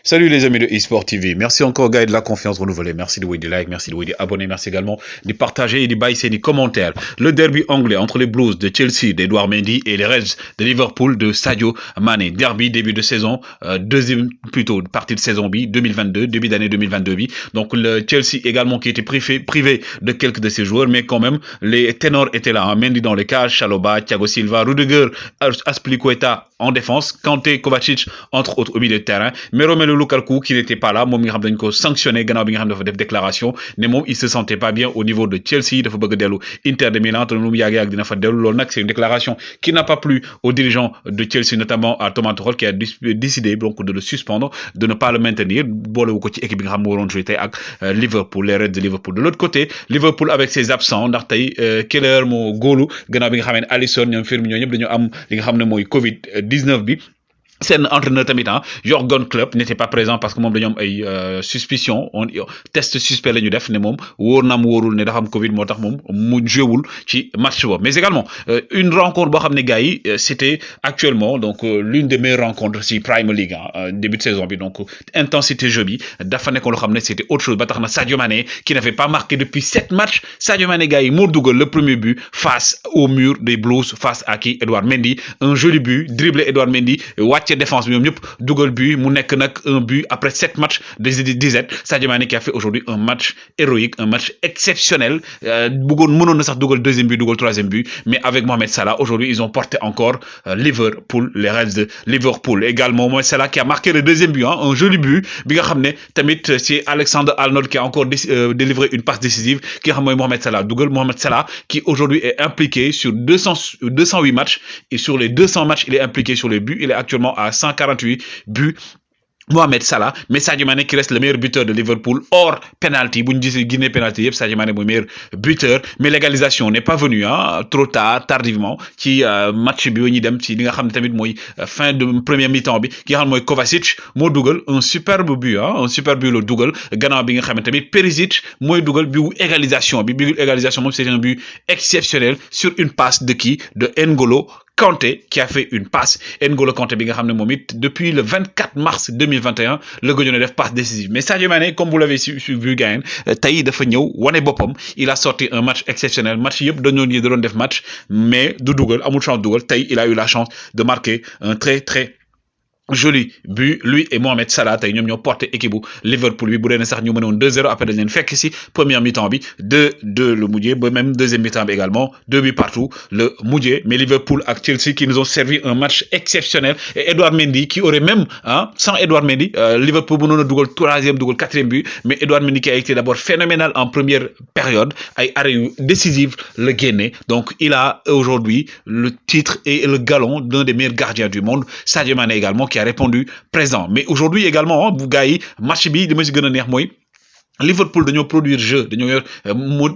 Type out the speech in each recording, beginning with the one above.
Salut les amis de eSport TV. Merci encore, gars, de la confiance renouvelée. Merci de vous des likes, merci de vous des abonnés, merci également de partager et de baisser des commentaires. Le derby anglais entre les Blues de Chelsea d'Edouard Mendy et les Reds de Liverpool de Sadio Mané. Derby début de saison, deuxième plutôt partie de saison B 2022, début d'année 2022 B. Donc le Chelsea également qui était privé de quelques de ses joueurs, mais quand même les ténors étaient là. Hein. Mendy dans les cages, Chalobah, Thiago Silva, Rudiger, Azpilicueta en défense, Kanté, Kovacic entre autres au milieu de terrain, mais Romelu Lukaku qui n'était pas là, moom mi nga xam dañ ko sanctionné gannaaw bi nga xam dafa def déclaration ne moom il se sentait pas bien au niveau de Chelsea, dafa bëgg dellu Inter de Milan te lu mu yàgg dina fa dellu loolu nag c'est une déclaration qui n'a pas plu aux dirigeants de Chelsea, notamment à Thomas Tuchel qui a décidé donc de le suspendre, de ne pas le maintenir, boolewu ko ci équipe bi nga xam moo waroon jouer tey ak Liverpool, les Reds de Liverpool. De l'autre côté, Liverpool avec ses absents ndax tey Keller moo góolu gannaaw bi nga xam ne Alisson ñoom Firmino ñëpp dañoo am li nga xam ne mooy Covid 19 bi. C'est un entraîneur tamit Jürgen Klopp n'était pas présent parce que moom dañoo am ay suspicion test suspect la ñu def ne moom wóor naam wóorul ne dafa am Covid moo tax moom mu jouewul ci match boobu. Mais également une rencontre boo xam ne gars yi c'était actuellement donc l'une des meilleures rencontres ci Premier League début de saison bi, donc intensité jeu bi dafa nekkoon loo xam ne c'était autre chose ba tax na Sadio Mané qui n'avait pas marqué depuis 7 matchs, Sadio Mané gars yi moo dugal le premier but face au mur des Blues face à qui Edouard Mendy, un joli but dribblé Edouard Mendy ci défense bi ñoom ñëpp dugal but mu nekk nag un but après 7 matchs de disette. Sadio Mané qui a fait aujourd'hui un match héroïque, un match exceptionnel, bëggoon mënoon na sax dugal deuxième but, dugal troisième but, mais avec Mohamed Salah aujourd'hui ils ont porté encore Liverpool, les Reds de Liverpool. Également Mohamed Salah qui a marqué le deuxième but, un joli but bi nga xam ne tamit c'est Alexander-Arnold qui a encore délivré une passe décisive ki nga xam mooy Mohamed Salah dugal. Mohamed Salah qui aujourd'hui est impliqué sur 208 matchs et sur les 200 matchs il est impliqué sur les buts, il est actuellement à 148 buts. Mohamed Salah, mais Sadio Mané qui reste le meilleur buteur de Liverpool hors penalty. Bu ñu gisee Guinée penalty yëpp Sadio Mané mooy meilleur buteur, mais l'égalisation n'est pas venue trop tardivement ci match bi ba ñuy dem ci li nga xam ne tamit mooy fin de première mi-temps bi ki nga xam ne mooy Kovacic moo dugal un superbe but un superbe but la dugal gannaaw bi nga xam ne tamit Perisic mooy dugal bi égalisation bi égalisation moom c'est un but exceptionnel sur une passe de qui de N'Golo Kanté qui a fait une passe. N'Golo Kanté bi nga xam ne moom it depuis le 24 mars 2021 le gëjoon a def passe décisive. Mais Sadio Mané comme vous l'avez vu gars tey dafa ñëw wane boppam, il a sorti un match exceptionnel. Match yëpp dañoo ñi da doon def match mais du dugal, amul chance dugal. Tey il a eu la chance de marquer un très joli but, lui et Mohamed Salah tey ñoom ñoo porté équipe bu Liverpool bi bu dee ne sax ñu mëne woon 2-0 après dañ leen fekk ci première mi-temps bi 2-2 le mujjee ba même deuxième mi-temps bi également 2 buts partout le mujjee. Mais Liverpool ak Chelsea qui nous ont servi un match exceptionnel et Edouard Mendy qui aurait même sans Edouard Mendy Liverpool mënoon a dugal troisième dugal quatrième but, mais Edouard Mendy qui a été d'abord phénoménal en première période ay arrêt yu décisif le génne, donc il a aujourd'hui le titre et le galon d'un des meilleurs gardiens du monde. Sadio Mané également qui a répondu présent. Mais aujourd'hui également bu gars yi match bi dama ci gën a neex mooy Liverpool dañoo produire jeu dañoo yor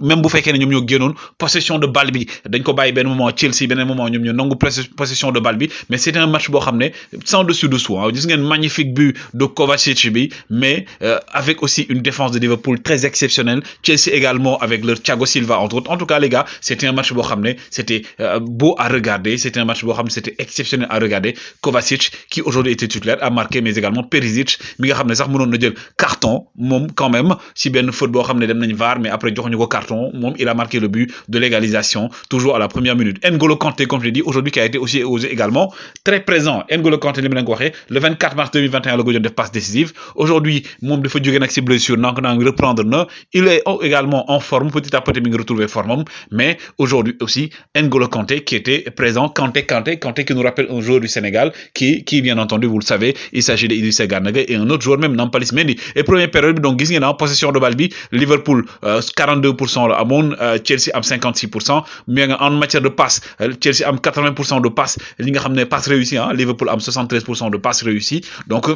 même bu fekkee ne ñoom ñoo génnoon possession de balle bi dañ ko bàyyi benn moment Chelsea beneen moment ñoom ñoo nangu possession de balle bi, mais c'était un match boo xam ne sans dessus dessous gis ngeen magnifique but de Kovacic bi, mais avec aussi une défense de Liverpool très exceptionnelle. Chelsea également avec leur Thiago Silva entre autres. En tout cas les gars c'était un match boo xam ne c'était beau à regarder, c'était un match boo xam ne c'était exceptionnel à regarder. Kovacic qui aujourd'hui était titulaire a marqué, mais également Perisic mi nga xam ne sax mënoon na jël carton moom quand même si benn faute boo xam ne dem nañ VAR, mais après joxuñu ko carton moom il a marqué le but de l'égalisation toujours à la première minute. N'Golo Kanté comme je l'ai dit aujourd'hui qui a été aussi également très présent. N'Golo Kanté li ma leen ko waxee le 24 mars 2021 la ko doon def passe décisive. Aujourd'hui moom dafa jóge nag ci blessure nank reprendre na, il est également en forme petit à petit mi ngi retrouver forme, mais aujourd'hui aussi N'Golo Kanté qui était présent. Kanté qui nous rappelle un joueur du Sénégal qui bien entendu vous le savez, il s'agit de Idrissa Gana Gueye et un autre joueur même Nampalys Mendy. Et première période bi donc gis ngeen possession de balle bi Liverpool 42% la amoon, Chelsea am 56%, mais en matière de passe Chelsea am 80% de passe li nga xam ne passe réussie Liverpool am 73% de passe réussie. Donc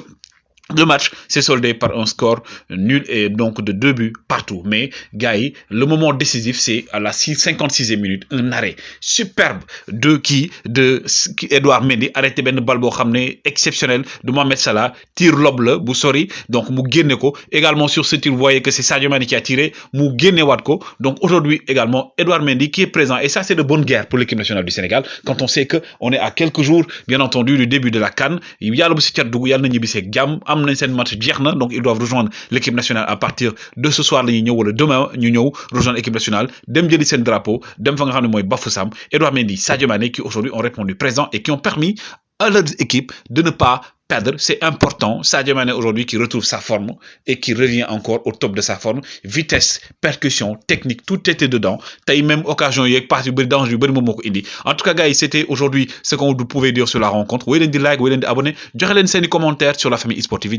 le match s'est soldé par un score nul et donc de 2 buts partout. Mais gars yi le moment décisif c'est à la 56e minute, un arrêt superbe de Edouard Mendy, arrêté benn balle boo xam ne exceptionnel de Mohamed Salah, tir lob la bu sori donc mu génne ko. Également sur ce tir vous voyez que c'est Sadio Mané qui a tiré mu génne waat ko. Donc aujourd'hui également Edouard Mendy qui est présent, et ça c'est de bonne guerre pour l'équipe nationale du Sénégal quand on sait que on est à quelques jours bien entendu du début de la CAN. Yàlla bu ci cat dugg yàlla na ñibbi seeg jàmm. am nañ seen match jeex na donc ils doivent rejoindre l'équipe nationale à partir de ce soir la ñuy ñëw wala demain ñu ñëw rejoindre l'équipe nationale dem jëli seen drapeau dem fa nga xam ne mooy Bafoussam. Edouard Mendy, Sadio Mané qui aujourd'hui ont répondu présent et qui ont permis à leurs équipes de ne pas perdre. C'est important. Sadio Mané aujourd'hui qui retrouve sa forme et qui revient encore au top de sa forme. Vitesse, percussion, technique, tout était dedans. T'as eu même occasion, il y a pas de danger, en tout cas, gars, c'était aujourd'hui ce qu'on pouvait dire sur la rencontre. Vous pouvez like, vous pouvez abonner. Donnez-les commentaires sur la famille eSport TV.